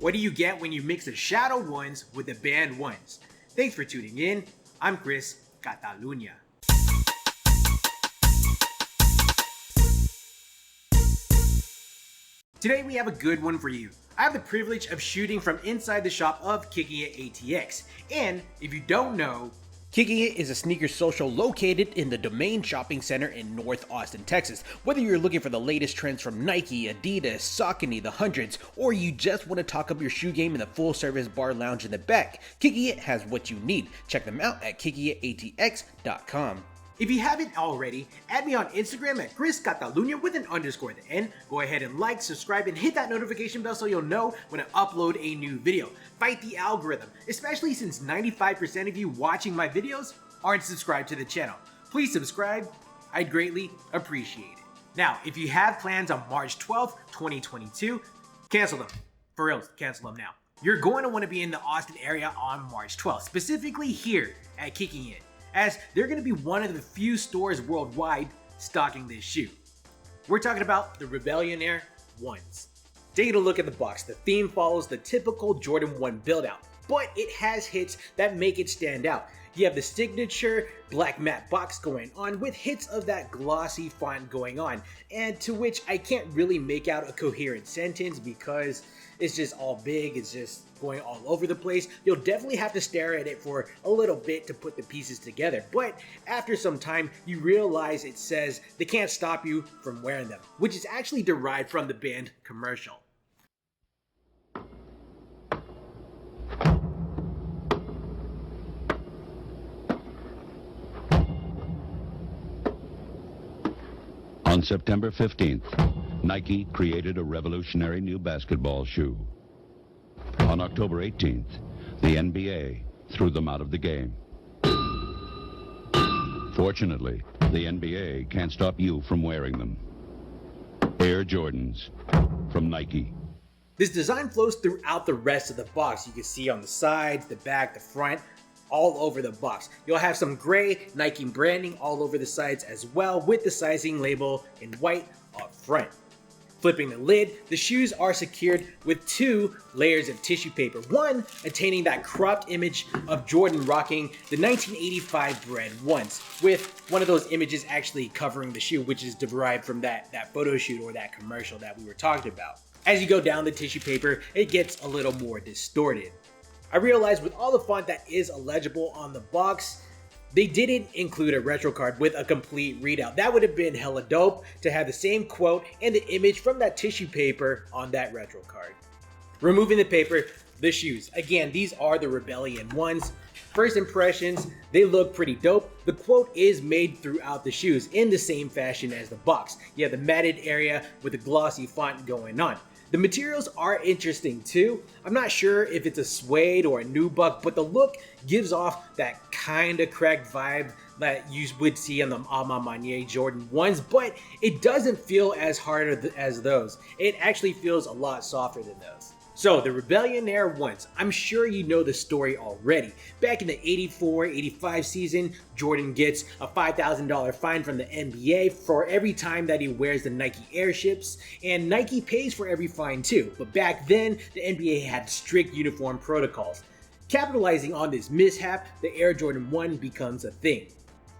What do you get when you mix the shadow ones with the band ones? Thanks for tuning in. I'm Chris Catalunya. Today we have a good one for you. I have the privilege of shooting from inside the shop of Kicking It ATX. And if you don't know, Kicking It is a sneaker social located in the Domain Shopping Center in North Austin, Texas. Whether you're looking for the latest trends from Nike, Adidas, Saucony, the hundreds, or you just want to talk up your shoe game in the full-service bar lounge in the back, Kicking It has what you need. Check them out at kickingitatx.com. If you haven't already, add me on Instagram at Chris Catalunya with an underscore at the end. Go ahead and like, subscribe, and hit that notification bell so you'll know when I upload a new video. Fight the algorithm, especially since 95% of you watching my videos aren't subscribed to the channel. Please subscribe, I'd greatly appreciate it. Now, if you have plans on March 12th, 2022, cancel them. For real, cancel them now. You're going to want to be in the Austin area on March 12th, specifically here at Kicking It, as they're going to be one of the few stores worldwide stocking this shoe. We're talking about the Rebellionaire 1s. Taking a look at the box, the theme follows the typical Jordan 1 build out, but it has hits that make it stand out. You have the signature black matte box going on with hits of that glossy font going on, and to which I can't really make out a coherent sentence because it's just all big, it's just going all over the place. You'll definitely have to stare at it for a little bit to put the pieces together, but after some time you realize it says they can't stop you from wearing them, which is actually derived from the band commercial. On September 15th, Nike created a revolutionary new basketball shoe. On October 18th, the NBA threw them out of the game. Fortunately, the NBA can't stop you from wearing them. Air Jordans from Nike. This design flows throughout the rest of the box. You can see on the sides, the back, the front, all over the box. You'll have some gray Nike branding all over the sides as well, with the sizing label in white up front. Flipping the lid, the shoes are secured with two layers of tissue paper. One attaining that cropped image of Jordan rocking the 1985 Bred 1s, with one of those images actually covering the shoe, which is derived from that photo shoot or that commercial that we were talking about. As you go down the tissue paper, it gets a little more distorted. I realized with all the font that is illegible on the box, they didn't include a retro card with a complete readout. That would have been hella dope to have the same quote and the image from that tissue paper on that retro card. Removing the paper, the shoes. Again, these are the Rebellion 1s. First impressions, they look pretty dope. The quote is made throughout the shoes in the same fashion as the box. You have the matted area with the glossy font going on. The materials are interesting too. I'm not sure if it's a suede or a nubuck, but the look gives off that kind of cracked vibe that you would see on the Alma Manier Jordan 1s, but it doesn't feel as hard as those. It actually feels a lot softer than those. So the Rebellionaire 1s, I'm sure you know the story already. Back in the 84-85 season, Jordan gets a $5,000 fine from the NBA for every time that he wears the Nike Airships, and Nike pays for every fine too. But back then, the NBA had strict uniform protocols. Capitalizing on this mishap, the Air Jordan 1 becomes a thing.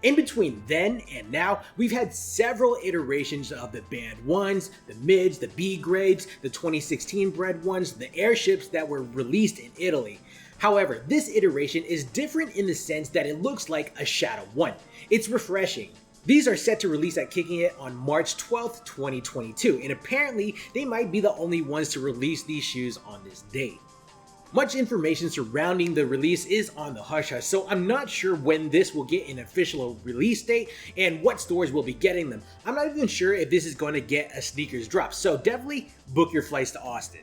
In between then and now, we've had several iterations of the band 1s, the mids, the B grades, the 2016 Bred 1s, the airships that were released in Italy. However, this iteration is different in the sense that it looks like a Shadow 1. It's refreshing. These are set to release at Kicking It on March 12th, 2022, and apparently they might be the only ones to release these shoes on this date. Much information surrounding the release is on the hush hush, so I'm not sure when this will get an official release date and what stores will be getting them. I'm not even sure if this is going to get a sneakers drop, so definitely book your flights to Austin.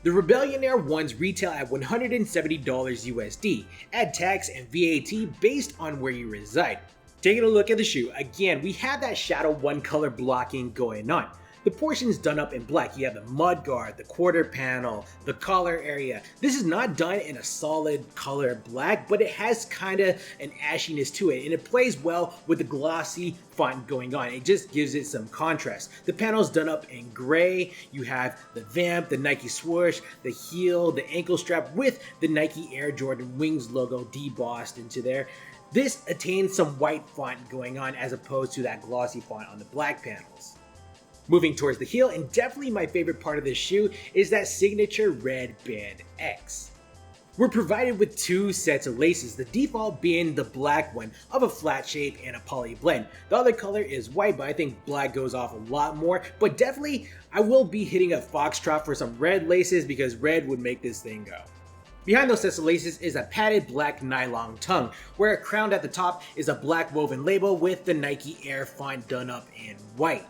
The Rebellionaire 1s retail at $170 USD, add tax and VAT based on where you reside. Taking a look at the shoe, again we have that Shadow 1 color blocking going on. The portion's done up in black. You have the mudguard, the quarter panel, the collar area. This is not done in a solid color black, but it has kind of an ashiness to it, and it plays well with the glossy font going on. It just gives it some contrast. The panel's done up in gray. You have the vamp, the Nike swoosh, the heel, the ankle strap with the Nike Air Jordan Wings logo debossed into there. This attains some white font going on as opposed to that glossy font on the black panels. Moving towards the heel, and definitely my favorite part of this shoe is that signature red band X. We're provided with two sets of laces, the default being the black one of a flat shape and a poly blend. The other color is white, but I think black goes off a lot more, but definitely I will be hitting a foxtrot for some red laces because red would make this thing go. Behind those sets of laces is a padded black nylon tongue, where crowned at the top is a black woven label with the Nike Air font done up in white.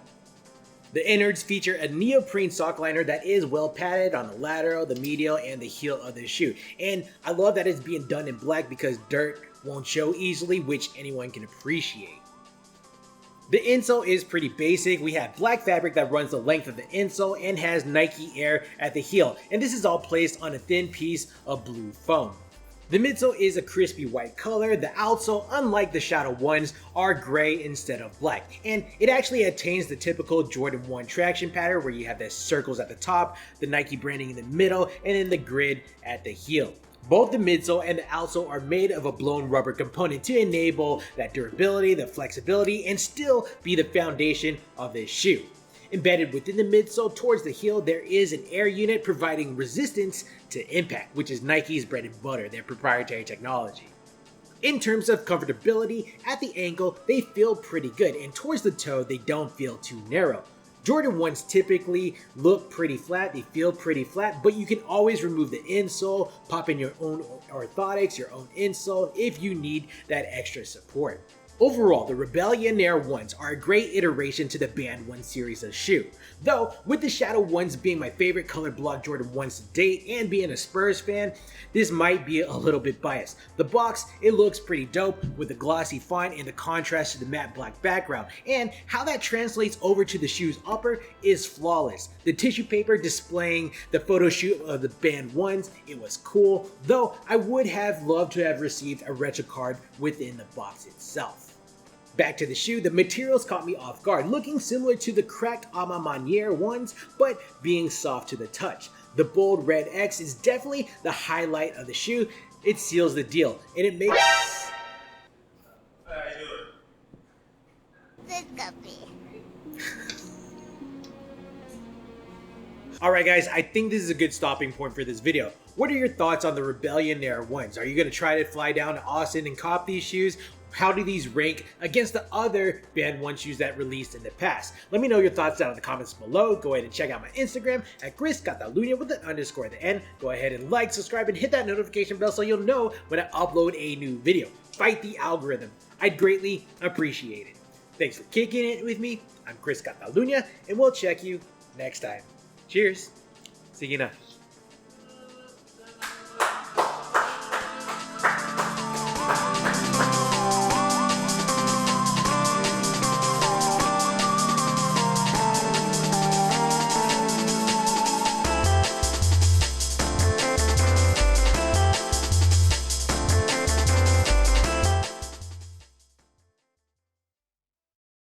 The innards feature a neoprene sock liner that is well padded on the lateral, the medial, and the heel of the shoe. And I love that it's being done in black because dirt won't show easily, which anyone can appreciate. The insole is pretty basic. We have black fabric that runs the length of the insole and has Nike Air at the heel. And this is all placed on a thin piece of blue foam. The midsole is a crispy white color. The outsole, unlike the Shadow 1s, are gray instead of black. And it actually attains the typical Jordan 1 traction pattern where you have the circles at the top, the Nike branding in the middle, and then the grid at the heel. Both the midsole and the outsole are made of a blown rubber component to enable that durability, the flexibility, and still be the foundation of this shoe. Embedded within the midsole towards the heel, there is an air unit providing resistance to impact, which is Nike's bread and butter, their proprietary technology. In terms of comfortability, at the ankle, they feel pretty good, and towards the toe, they don't feel too narrow. Jordan 1s typically look pretty flat, they feel pretty flat, but you can always remove the insole, pop in your own orthotics, your own insole, if you need that extra support. Overall, the Rebellionaire 1s are a great iteration to the Band 1 series of shoe. Though, with the Shadow 1s being my favorite color block Jordan 1s to date and being a Spurs fan, this might be a little bit biased. The box, it looks pretty dope with the glossy font and the contrast to the matte black background, and how that translates over to the shoe's upper is flawless. The tissue paper displaying the photo shoot of the Band 1s, it was cool, though I would have loved to have received a retro card within the box itself. Back to the shoe, the materials caught me off guard, looking similar to the cracked A Ma Maniere ones, but being soft to the touch. The bold red X is definitely the highlight of the shoe. It seals the deal, and it makes... Alright guys, I think this is a good stopping point for this video. What are your thoughts on the Rebellionaire 1s? Are you going to try to fly down to Austin and cop these shoes? How do these rank against the other Band 1 shoes that released in the past? Let me know your thoughts down in the comments below. Go ahead and check out my Instagram at ChrisCatalunya with an underscore at the end. Go ahead and like, subscribe, and hit that notification bell so you'll know when I upload a new video. Fight the algorithm. I'd greatly appreciate it. Thanks for kicking it with me. I'm Chris Catalunya, and we'll check you next time. Cheers. See you now.